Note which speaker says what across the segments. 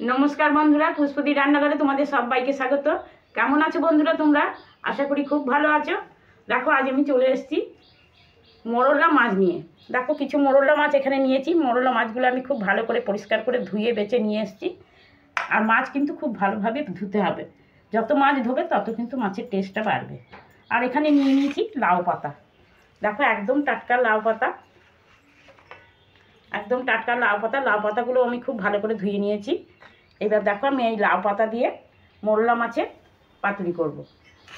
Speaker 1: नमस्कार बंधुरा पुष्पदी रान्नाघरे तुम्हारे सबाइके स्वागत। केमन आछो बंधुरा तोमरा? आशा करी खूब भालो आछो। देखो आज आमि चले एसेछि मोरला माछ निये। देखो किछु मोरला माछ एखाने नियेछि। मोरला माछगुलो आमि खूब भालो करे परिष्कार करे धुए बेचे निये एसेछि। आर माछ किन्तु खूब भालोभाबे धुते होबे। যত মাছ ধোবে তত কিন্তু মাছের টেস্টটা বাড়বে। আর এখানে নিয়ে নিয়েছি লাউ পাতা। দেখো একদম টাটকা লাউ পাতা, একদম টাটকা লাউ পাতা। লাউ পাতাগুলো আমি খুব ভালো করে ধুয়ে নিয়েছি। এবার দেখো আমি এই লাউ পাতা দিয়ে মোরলা মাছের পাতুরি করব।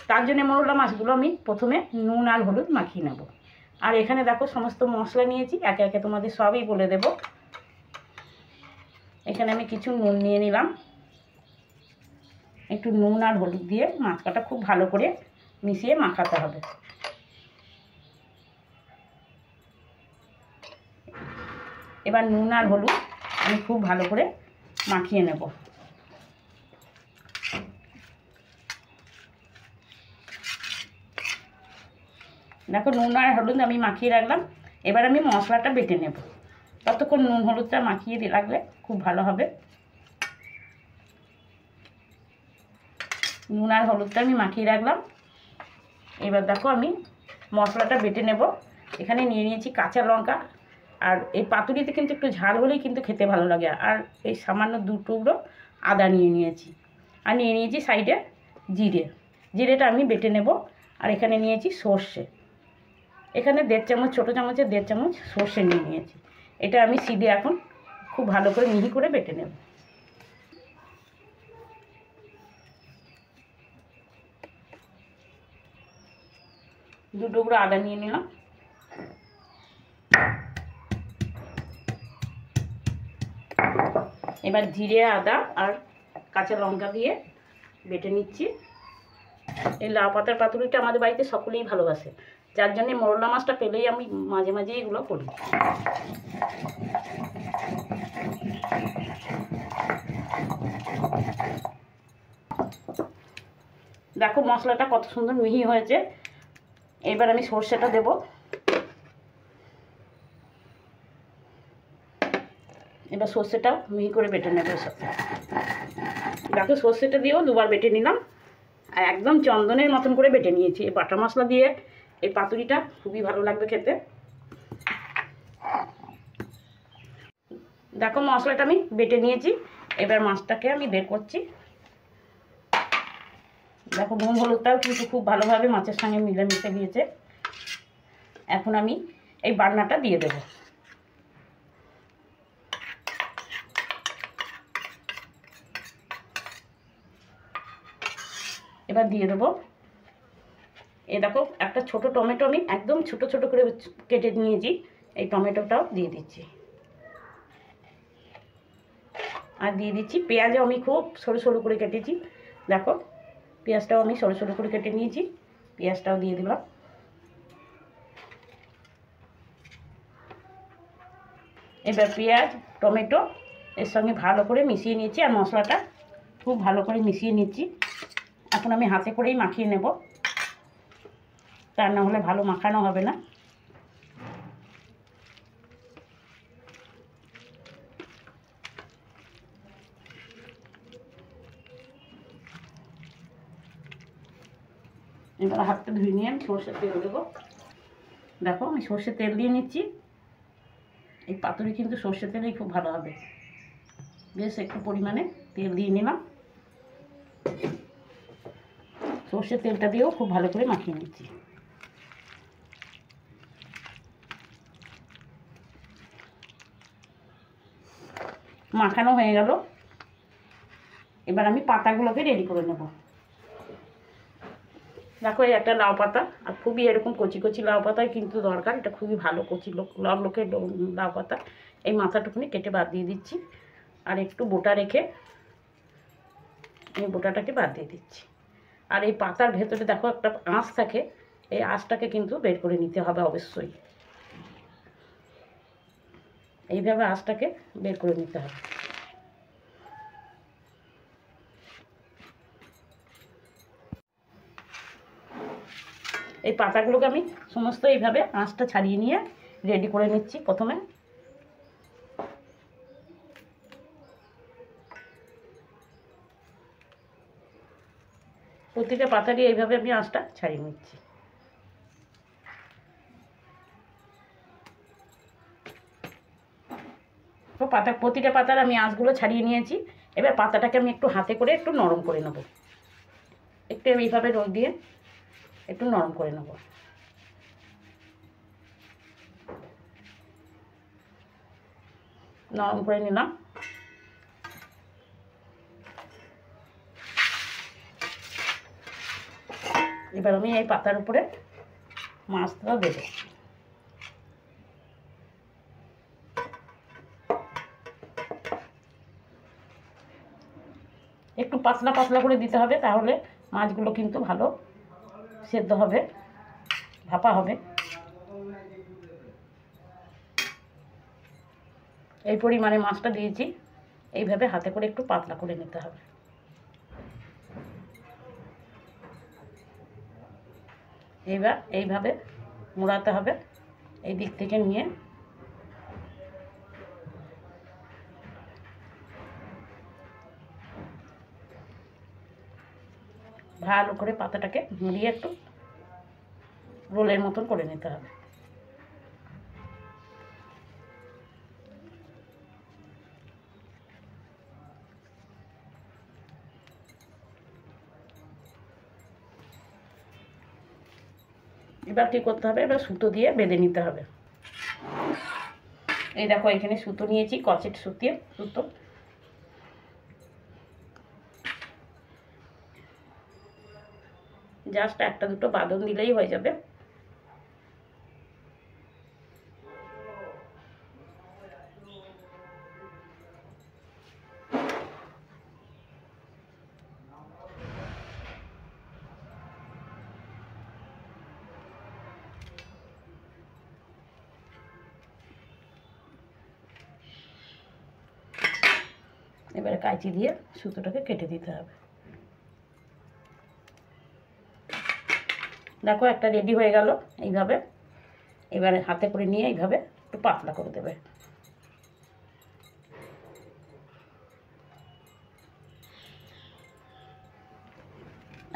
Speaker 1: তার জন্য মোরলা মাছগুলো আমি প্রথমে নুন আর হলুদ মাখিয়ে নেব। আর এখানে দেখো সমস্ত মশলা নিয়েছি, একে একে তোমাদের সবই বলে দেব। এখানে আমি কিছু নুন নিয়ে নিলাম। একটু নুন আর হলুদ দিয়ে মাছটা খুব ভালো করে মিশিয়ে মাখাতে হবে। এবার নুন আর হলুদ আমি খুব ভালো করে মাখিয়ে নেব। দেখো নুন আর হলুদ আমি মাখিয়ে রাখলাম। এবার আমি মশলাটা বেটে নেব। ততক্ষণ নুন হলুদটা মাখিয়ে রাখলে খুব ভালো হবে। নুন আর হলুদটা আমি মাখিয়ে রাখলাম। এবার দেখো আমি মশলাটা বেটে নেব। এখানে নিয়ে নিয়েছি কাঁচা লঙ্কা। আর এই পাতুরিতে কিন্তু একটু ঝাল হলেই কিন্তু খেতে ভালো লাগে। আর এই সামান্য দু টুকরো আদা নিয়ে নিয়েছি। আর নিয়ে নিয়েছি সাইডে জিরেটা আমি বেটে নেব। আর এখানে নিয়েছি সর্ষে। এখানে 1.5 চামচ, ছোটো চামচের 1.5 চামচ সর্ষে নিয়ে নিয়েছি। এটা আমি সিডে এখন খুব ভালো করে মিহি করে বেটে নেব। দু টুকরো আদা নিয়ে নিলাম। এবার জিরে, আদা আর কাঁচা লঙ্কা দিয়ে বেটে নিচ্ছি। এই লাউ পাতার পাতুরিটা আমাদের বাড়িতে সকলেই ভালোবাসে, যার জন্য মোরলা মাছটা পেলেই আমি মাঝে মাঝে এগুলো করি। দেখো মশলাটা কত সুন্দর মিহি হয়েছে। এবার আমি সর্ষেটা দেব। এবার সর্ষেটাও মিহি করে বেটে নেব। দেখো সর্ষেটা দিয়েও দুবার বেটে নিলাম। আর একদম চন্দনের মতন করে বেটে নিয়েছি। এই বাটা মশলা দিয়ে এই পাতুরিটা খুবই ভালো লাগবে খেতে। দেখো মশলাটা আমি বেটে নিয়েছি। এবার মাছটাকে আমি বের করছি। দেখো নুন হলুদটাও কিন্তু খুব ভালোভাবে মাছের সঙ্গে মিলেমিশে গিয়েছে। এখন আমি এই বাটনাটা দিয়ে দেব। এবার দিয়ে দেবো, এ দেখো একটা ছোট টমেটো আমি একদম ছোট ছোট করে কেটে নিয়েছি। এই টমেটোটাও দিয়ে দিচ্ছি। আর দিয়ে দিচ্ছি পেঁয়াজও আমি খুব সরু সরু করে কেটেছি। দেখো পেঁয়াজটাও আমি সরু সরু করে কেটে নিয়েছি। পেঁয়াজটাও দিয়ে দিলাম। এবার পেঁয়াজ টমেটো এর সঙ্গে ভালো করে মিশিয়ে নিয়েছি। আর মশলাটা খুব ভালো করে মিশিয়ে নিচ্ছি। এখন আমি হাতে করেই মাখিয়ে নেব, তা না হলে ভালো মাখানো হবে না। এবার হাতটা ধুয়ে নিয়ে আমি সর্ষের তেল দেবো। দেখো আমি সর্ষের তেল দিয়ে নিচ্ছি। এই পাতুরি কিন্তু সর্ষের তেলেই খুব ভালো হবে। বেশ একটু পরিমাণে তেল দিয়ে নিলাম। সর্ষের তেলটা দিয়েও খুব ভালো করে মাখিয়ে নিচ্ছি। মাখানো হয়ে গেল। এবার আমি পাতাগুলোকে রেডি করে নেব। দেখো এই একটা লাউ পাতা, আর খুবই এরকম কচি কচি লাউ পাতাই কিন্তু দরকার। এটা খুবই ভালো কচি লোকের লাউ পাতা। এই মাথাটুকুনি কেটে বাদ দিয়ে দিচ্ছি। আর একটু বোটা রেখে এই বোটাটাকে বাদ দিয়ে দিচ্ছি। আর এই পাতার ভেতরে দেখো একটা আঁশ থাকে, এই আঁশটাকে কিন্তু বের করে নিতে হবে অবশ্যই। এইভাবে আঁশটাকে বের করে নিতে হবে। এই পাতাগুলোকে আমি সমস্ত এইভাবে আঁশটা ছাড়িয়ে নিয়ে রেডি করে নিচ্ছি। প্রথমে প্রতিটা পাতারই এইভাবে আমি আঁচটা ছাড়িয়ে নিচ্ছি। তো প্রতিটা পাতার আমি আঁচগুলো ছাড়িয়ে নিয়েছি। এবার পাতাটাকে আমি একটু হাতে করে একটু নরম করে নেব, একটু এইভাবে রোদ দিয়ে একটু নরম করে নেব। নরম করে নিলাম। এবার আমি এই পাতার উপরে মাছটা দেব। একটু পাতলা পাতলা করে দিতে হবে, তাহলে মাছগুলো কিন্তু ভালো সেদ্ধ হবে, ভাপা হবে। এই পরিমাণে মাছটা দিয়েছি, এইভাবে হাতে করে একটু পাতলা করে নিতে হবে। এইবার এইভাবে মোড়াতে হবে, এই দিক থেকে নিয়ে ভালো করে পাতাটাকে মুড়িয়ে একটু রোলের মতন করে নিতে হবে। এবার কী করতে হবে, এবার সুতো দিয়ে বেঁধে নিতে হবে। এই দেখো এখানে সুতো নিয়েছি, কচেট সুতো। জাস্ট একটা দুটো বাঁধন দিলেই হয়ে যাবে। এবারে কাঁচি দিয়ে সুতোটাকে কেটে দিতে হবে। দেখো একটা রেডি হয়ে গেল এইভাবে। এবারে হাতে করে নিয়ে এইভাবে একটু পাতলা করে দেবে।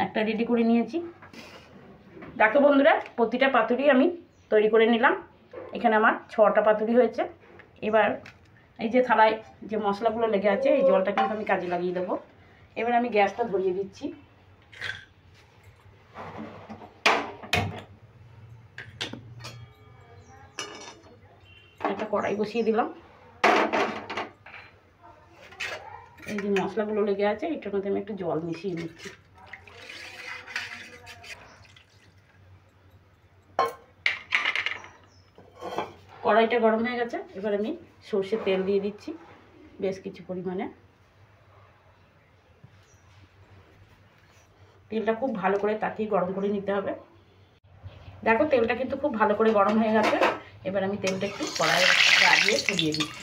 Speaker 1: একটা রেডি করে নিয়েছি। দেখো বন্ধুরা, প্রতিটা পাতুরি আমি তৈরি করে নিলাম। এখানে আমার 6টা পাতুরি হয়েছে। এবার এই যে থালায় যে মশলাগুলো লেগে আছে, এই জলটা কিন্তু আমি কাজে লাগিয়ে দেবো। এবার আমি গ্যাসটা ধরিয়ে দিচ্ছি। একটা কড়াই বসিয়ে দিলাম। এই যে মশলাগুলো লেগে আছে, এটার মধ্যে আমি একটু জল মিশিয়ে নিচ্ছি। কড়াইটা গরম হয়ে গেছে। এবার আমি সর্ষের তেল দিয়ে দিচ্ছি বেশ কিছু পরিমাণে। তেলটা খুব ভালো করে তাকিয়ে গরম করে নিতে হবে। দেখো তেলটা কিন্তু খুব ভালো করে গরম হয়ে গেছে। এবার আমি তেলটা একটু কড়াইয়ে লাগিয়ে ছড়িয়ে দিচ্ছি।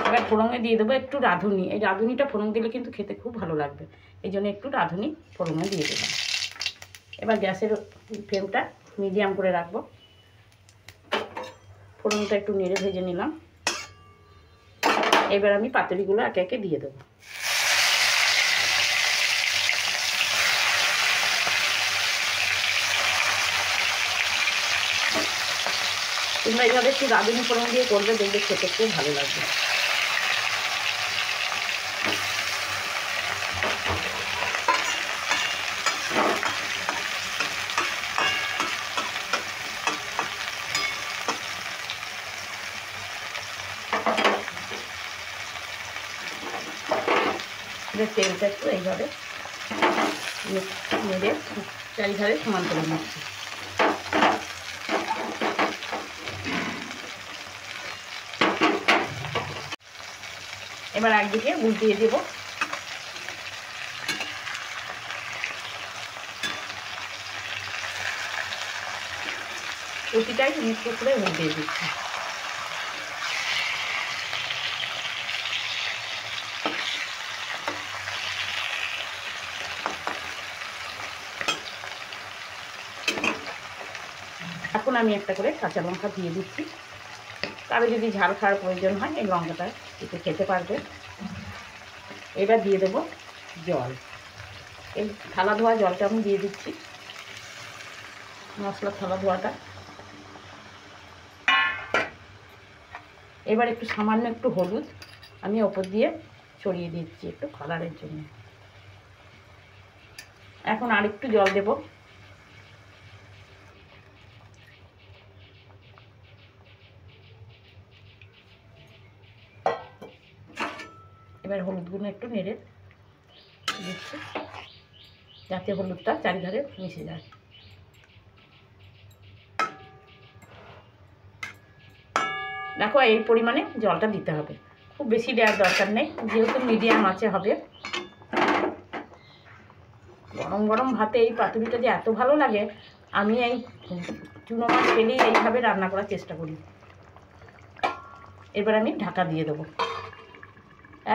Speaker 1: এবার ফোড়নে দিয়ে দেবো একটু রাঁধুনি। এই রাঁধুনিটা ফোড়ন দিলে কিন্তু খেতে খুব ভালো লাগবে, এই জন্য একটু রাঁধুনি ফোড়নে দিয়ে দেবো। এবার গ্যাসের ফ্লেমটা মিডিয়াম করে রাখবো। ফোড়নটা একটু নেড়ে ভেজে নিলাম। এবার আমি পাতুরিগুলো একে একে দিয়ে দেবো। তোমরা এইভাবে একটু রাঁধুনি ফোড়ন দিয়ে করবে, দেখবে খেতে খুব ভালো লাগবে। তেলটা একটু এইভাবে নেড়ে চারিধারে সমান করে নিচ্ছি। এবার একদিকে উল্টিয়ে দেব। প্রতিটাই মিক্স করে উল্টিয়ে দিচ্ছি। এখন আমি একটা করে কাঁচা লঙ্কা দিয়ে দিচ্ছি। কারো যদি ঝাল খাওয়ার প্রয়োজন হয় এই লঙ্কাটা একটু খেতে পারবে। এবার দিয়ে দেবো জল। এই থালা ধোয়া জলটা আমি দিয়ে দিচ্ছি, মশলার থালা ধোয়াটা। এবার একটু সামান্য একটু হলুদ আমি ওপর দিয়ে ছড়িয়ে দিচ্ছি একটু কালারের জন্য। এখন আর একটু জল দেব। এবার হলুদ গুঁড়ো একটু নেড়ে দিচ্ছি যাতে হলুদটা চারিধারে মিশে যায়। দেখো এই পরিমাণে জলটা দিতে হবে, খুব বেশি দেওয়ার দরকার নেই, যেহেতু মিডিয়াম আঁচে হবে। গরম গরম ভাতে এই পাতুরিটা যে এত ভালো লাগে, আমি এই চুনো মাছ পেলেই এইভাবে রান্না করার চেষ্টা করি। এবার আমি ঢাকা দিয়ে দেবো,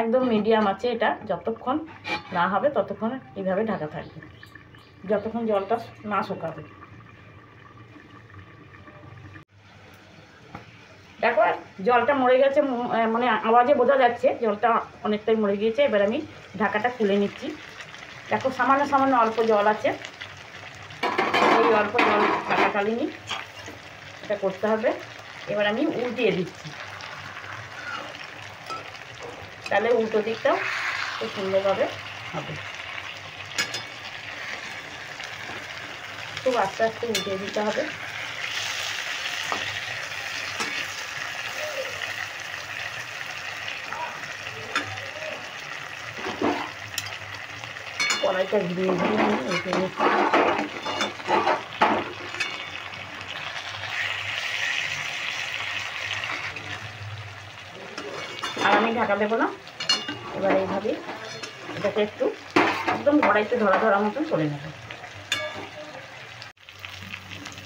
Speaker 1: একদম মিডিয়াম আছে। এটা যতক্ষণ না হবে ততক্ষণ এইভাবে ঢাকা থাকবে, যতক্ষণ জলটা না শুকাবে। দেখো জলটা মরে গেছে, মানে আওয়াজে বোঝা যাচ্ছে জলটা অনেকটাই মরে গিয়েছে। এবার আমি ঢাকাটা খুলে নিচ্ছি। দেখো সামান্য সামান্য অল্প জল আছে, এই অল্প জল থাকাকালীনই এটা করতে হবে। এবার আমি উল্টিয়ে দিচ্ছি, তাহলে উল্টো দিকটাও খুব সুন্দরভাবে হবে। খুব আস্তে আস্তে উল্টিয়ে দিতে হবে। কড়াইটা ঘুরিয়ে ঘুরিয়ে আমি উল্টে নিচ্ছি। আর আমি ঢাকা দেবো না, এবার এইভাবেই এটাকে একটু একদম কড়াইতে ধরা ধরা মতন করে নেব।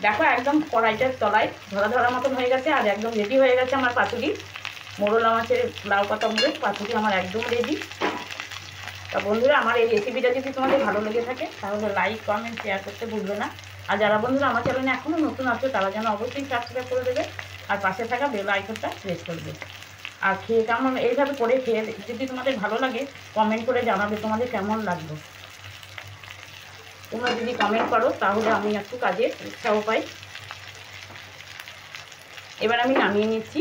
Speaker 1: দেখো একদম কড়াইটার তলায় ধরা ধরা মতন হয়ে গেছে, আর একদম রেডি হয়ে গেছে আমার পাতুরি। মোরলা মাছের লাউ পাতা মুড়ে পাতুরি আমার একদম রেডি। তা বন্ধুরা, আমার এই রেসিপিটা যদি তোমাদের ভালো লেগে থাকে তাহলে লাইক কমেন্ট শেয়ার করতে ভুলবে না। আর যারা বন্ধুরা আমার চ্যানেলে এখনও নতুন আছে তারা যেন অবশ্যই সাবস্ক্রাইব করে দেবে, আর পাশে থাকা বেল আইকনটা প্রেস করবে। আর খেয়ে কেমন, এইভাবে করে খেয়ে যদি তোমাদের ভালো লাগে কমেন্ট করে জানাবে তোমাদের কেমন লাগলো। তোমরা যদি কমেন্ট করো তাহলে আমি একটু কাজে উৎসাহ পাই। এবার আমি নামিয়ে নিচ্ছি,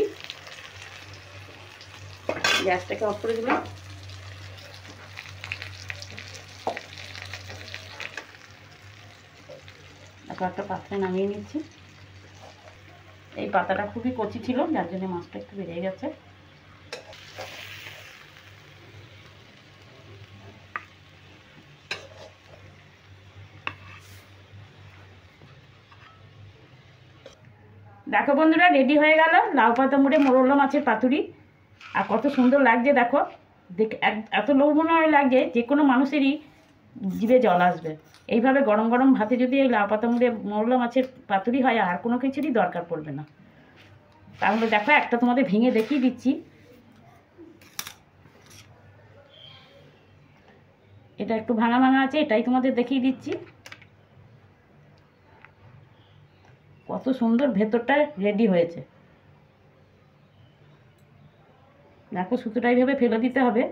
Speaker 1: গ্যাসটাকে অফ করে দিলাম। একটা পাত্রে নামিয়ে নিচ্ছি। এই পাতাটা খুবই কচি ছিল, যার জন্য মাছটা একটু বেড়ে গেছে। দেখো বন্ধুরা, রেডি হয়ে গেল লাউ পাতা মুড়ে মোরলা মাছের পাতুরি। আর কত সুন্দর লাগছে দেখো, এত লোভনীয় লাগছে যে কোনো মানুষেরই জিভে জল আসবে। এইভাবে গরম গরম ভাতে যদি এই লাউ পাতা মুড়ে মোরলা মাছের পাতুরি হয়, আর কোনো কিছুরই দরকার পড়বে না। তাহলে দেখো একটা তোমাদের ভেঙে দেখিয়ে দিচ্ছি। এটা একটু ভাঙা ভাঙা আছে, এটাই তোমাদের দেখিয়ে দিচ্ছি। কত সুন্দর ভেতরটা রেডি হয়েছে। দেখো সুতোটা এইভাবে ফেলে দিতে হবে।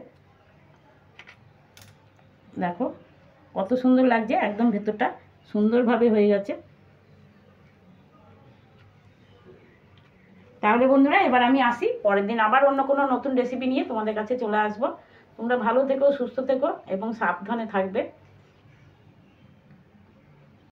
Speaker 1: দেখো কত সুন্দর লাগছে, একদম ভেতরটা সুন্দরভাবে হয়ে গেছে। তাহলে বন্ধুরা, এবার আমি আসি, পরের দিন আবার অন্য কোনো নতুন রেসিপি নিয়ে তোমাদের কাছে চলে আসবো। তোমরা ভালো থেকো, সুস্থ থেকো এবং সাবধানে থাকবে।